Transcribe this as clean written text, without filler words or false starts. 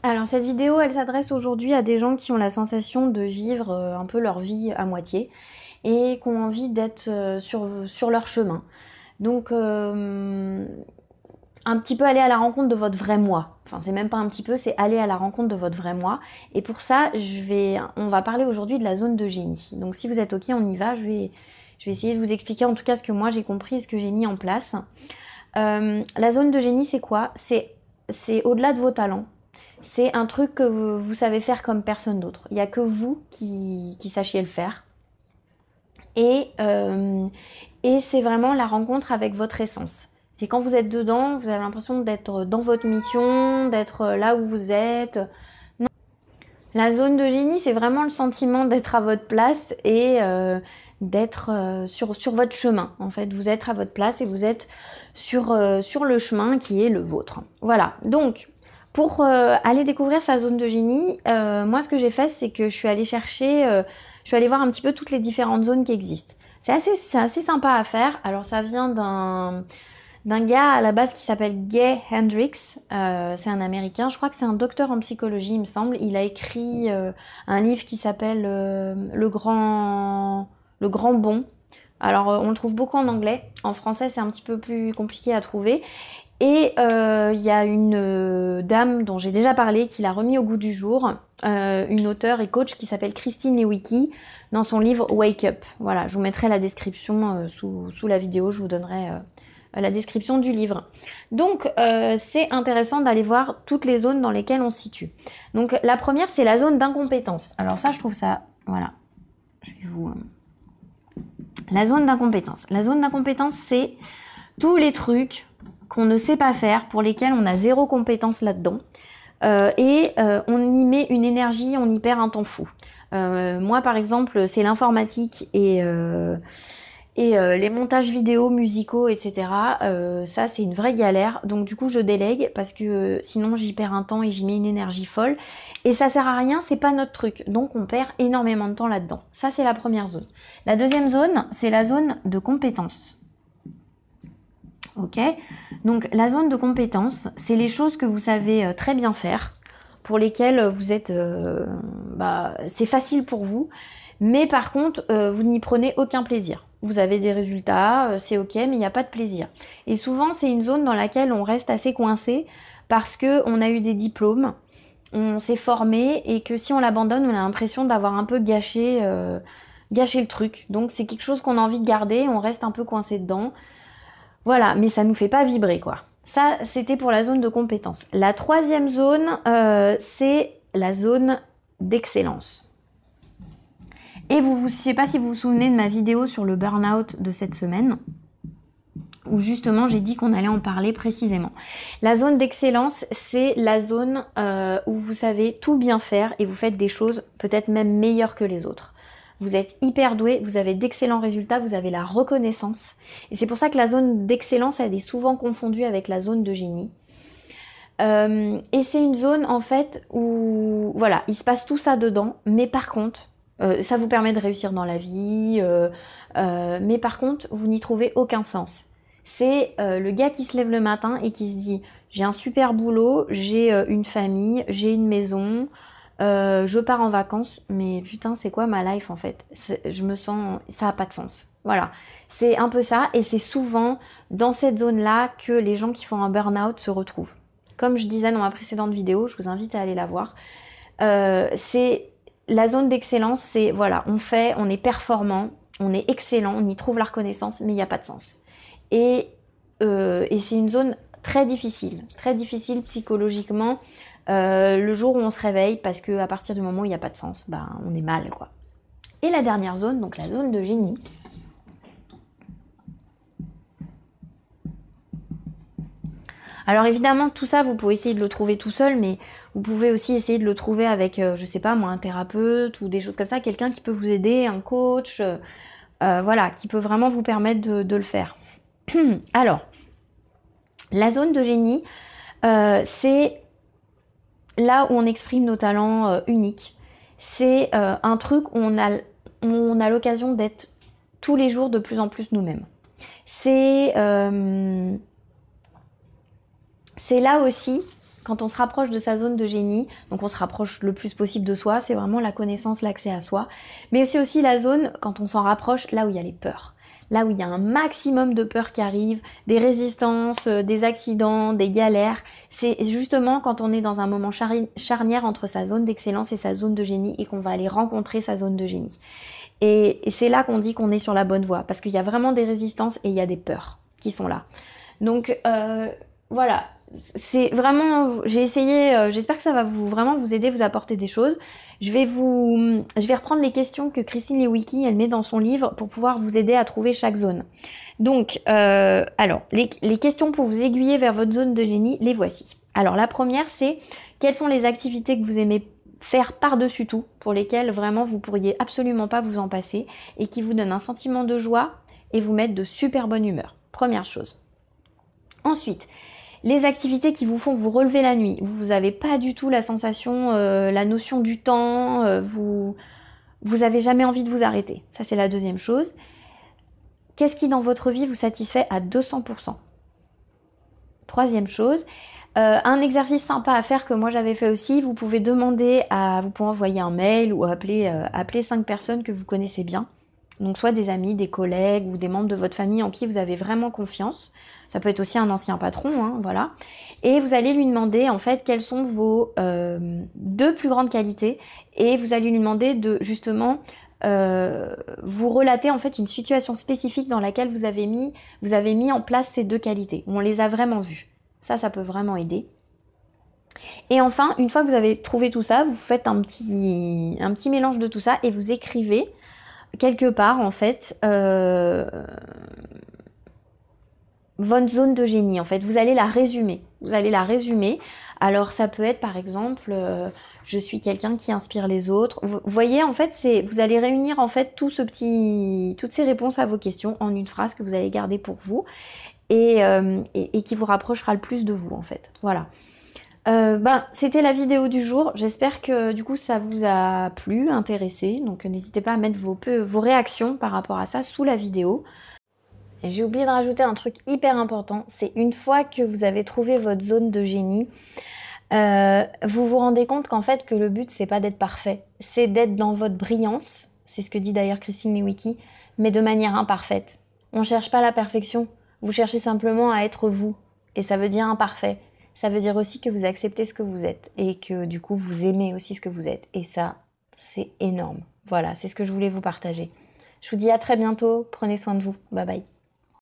Alors cette vidéo, elle s'adresse aujourd'hui à des gens qui ont la sensation de vivre un peu leur vie à moitié et qui ont envie d'être sur leur chemin. Donc un petit peu aller à la rencontre de votre vrai moi. Enfin c'est même pas un petit peu, c'est aller à la rencontre de votre vrai moi. Et pour ça, on va parler aujourd'hui de la zone de génie. Donc si vous êtes ok, on y va. Je vais essayer de vous expliquer en tout cas ce que moi j'ai compris et ce que j'ai mis en place. La zone de génie, c'est quoi? C'est au-delà de vos talents. C'est un truc que vous savez faire comme personne d'autre. Il n'y a que vous qui sachiez le faire. Et, euh, et c'est vraiment la rencontre avec votre essence. C'est quand vous êtes dedans, vous avez l'impression d'être dans votre mission, d'être là où vous êtes. Non. La zone de génie, c'est vraiment le sentiment d'être à votre place et d'être sur votre chemin. En fait, vous êtes à votre place et vous êtes sur le chemin qui est le vôtre. Voilà. Donc, pour aller découvrir sa zone de génie, moi, ce que j'ai fait, c'est que je suis allée je suis allée voir un petit peu toutes les différentes zones qui existent. C'est assez sympa à faire. Alors, ça vient d'un gars à la base qui s'appelle Gay Hendricks. C'est un Américain. Je crois que c'est un docteur en psychologie, il me semble. Il a écrit un livre qui s'appelle Le Grand Bond. Alors, on le trouve beaucoup en anglais. En français, c'est un petit peu plus compliqué à trouver. Et il y a une dame dont j'ai déjà parlé qui l'a remis au goût du jour, une auteure et coach qui s'appelle Christine Lewicki dans son livre Wake Up. Voilà, je vous mettrai la description sous la vidéo, je vous donnerai la description du livre. Donc c'est intéressant d'aller voir toutes les zones dans lesquelles on se situe. Donc la première, c'est la zone d'incompétence. Alors ça, je trouve ça, voilà, je vais vous... La zone d'incompétence. La zone d'incompétence, c'est tous les trucs qu'on ne sait pas faire, pour lesquels on a zéro compétence là-dedans. On y met une énergie, on y perd un temps fou. Moi, par exemple, c'est l'informatique et les montages vidéo, musicaux, etc. Ça, c'est une vraie galère. Donc, du coup, je délègue parce que sinon, j'y perds un temps et j'y mets une énergie folle. Et ça sert à rien, c'est pas notre truc. Donc, on perd énormément de temps là-dedans. Ça, c'est la première zone. La deuxième zone, c'est la zone de compétence. Ok, donc la zone de compétence, c'est les choses que vous savez très bien faire, pour lesquelles vous êtes, c'est facile pour vous, mais par contre, vous n'y prenez aucun plaisir. Vous avez des résultats, c'est ok, mais il n'y a pas de plaisir. Et souvent, c'est une zone dans laquelle on reste assez coincé parce que on a eu des diplômes, on s'est formé et que si on l'abandonne, on a l'impression d'avoir un peu gâché le truc. Donc c'est quelque chose qu'on a envie de garder, on reste un peu coincé dedans. Voilà, mais ça nous fait pas vibrer, quoi. Ça, c'était pour la zone de compétence. La troisième zone, c'est la zone d'excellence. Et je sais pas si vous vous souvenez de ma vidéo sur le burn-out de cette semaine, où justement j'ai dit qu'on allait en parler précisément. La zone d'excellence, c'est la zone où vous savez tout bien faire et vous faites des choses peut-être même meilleures que les autres. Vous êtes hyper doué, vous avez d'excellents résultats, vous avez la reconnaissance. Et c'est pour ça que la zone d'excellence, elle est souvent confondue avec la zone de génie. Et c'est une zone en fait où, voilà, il se passe tout ça dedans, mais par contre, ça vous permet de réussir dans la vie, mais par contre, vous n'y trouvez aucun sens. C'est le gars qui se lève le matin et qui se dit, j'ai un super boulot, j'ai une famille, j'ai une maison, je pars en vacances, mais putain, c'est quoi ma life en fait? Je me sens, ça a pas de sens. Voilà, c'est un peu ça, et c'est souvent dans cette zone-là que les gens qui font un burn-out se retrouvent. Comme je disais dans ma précédente vidéo, je vous invite à aller la voir. C'est la zone d'excellence, c'est voilà, on est performant, on est excellent, on y trouve la reconnaissance, mais il n'y a pas de sens. Et c'est une zone très difficile psychologiquement. Le jour où on se réveille, parce qu'à partir du moment où il n'y a pas de sens, on est mal, quoi. Et la dernière zone, donc la zone de génie. Alors évidemment, tout ça, vous pouvez essayer de le trouver tout seul, mais vous pouvez aussi essayer de le trouver avec, je sais pas moi, un thérapeute ou des choses comme ça, quelqu'un qui peut vous aider, un coach, voilà, qui peut vraiment vous permettre de le faire. Alors, la zone de génie, c'est là où on exprime nos talents uniques. C'est un truc où on a l'occasion d'être tous les jours de plus en plus nous-mêmes. C'est là aussi, quand on se rapproche de sa zone de génie, donc on se rapproche le plus possible de soi, c'est vraiment la connaissance, l'accès à soi, mais c'est aussi la zone, quand on s'en rapproche, là où il y a les peurs. Là où il y a un maximum de peurs qui arrivent, des résistances, des accidents, des galères. C'est justement quand on est dans un moment charnière entre sa zone d'excellence et sa zone de génie et qu'on va aller rencontrer sa zone de génie. Et c'est là qu'on dit qu'on est sur la bonne voie, parce qu'il y a vraiment des résistances et il y a des peurs qui sont là. Donc voilà, c'est vraiment, j'ai essayé, j'espère que ça va vraiment vous aider, vous apporter des choses. Je vais reprendre les questions que Christine Lewicki, elle met dans son livre pour pouvoir vous aider à trouver chaque zone. Donc, alors, les questions pour vous aiguiller vers votre zone de génie, les voici. Alors, la première, c'est quelles sont les activités que vous aimez faire par-dessus tout, pour lesquelles vraiment vous pourriez absolument pas vous en passer et qui vous donnent un sentiment de joie et vous mettent de super bonne humeur. Première chose. Ensuite, les activités qui vous font vous relever la nuit. Vous n'avez pas du tout la sensation, la notion du temps, vous avez jamais envie de vous arrêter. Ça, c'est la deuxième chose. Qu'est-ce qui, dans votre vie, vous satisfait à 200%? Troisième chose, un exercice sympa à faire que moi j'avais fait aussi, vous pouvez envoyer un mail ou appeler 5 personnes que vous connaissez bien. Donc soit des amis, des collègues ou des membres de votre famille en qui vous avez vraiment confiance. Ça peut être aussi un ancien patron, hein, voilà. Et vous allez lui demander en fait quelles sont vos 2 plus grandes qualités et vous allez lui demander de justement vous relater en fait une situation spécifique dans laquelle vous avez mis en place ces 2 qualités, où on les a vraiment vues. Ça peut vraiment aider. Et enfin, une fois que vous avez trouvé tout ça, vous faites un petit mélange de tout ça et vous écrivez quelque part en fait votre zone de génie. En fait, vous allez la résumer. Alors ça peut être par exemple, je suis quelqu'un qui inspire les autres. Vous voyez, en fait, vous allez réunir en fait toutes ces réponses à vos questions en une phrase que vous allez garder pour vous et qui vous rapprochera le plus de vous en fait. Voilà. C'était la vidéo du jour. J'espère que du coup ça vous a plu, intéressé. Donc n'hésitez pas à mettre vos réactions par rapport à ça sous la vidéo. J'ai oublié de rajouter un truc hyper important, c'est une fois que vous avez trouvé votre zone de génie, vous vous rendez compte qu'en fait que le but c'est pas d'être parfait, c'est d'être dans votre brillance, c'est ce que dit d'ailleurs Christine Lewicki, mais de manière imparfaite. On cherche pas la perfection, vous cherchez simplement à être vous, et ça veut dire imparfait. Ça veut dire aussi que vous acceptez ce que vous êtes, et que du coup vous aimez aussi ce que vous êtes, et ça c'est énorme. Voilà, c'est ce que je voulais vous partager. Je vous dis à très bientôt, prenez soin de vous, bye bye.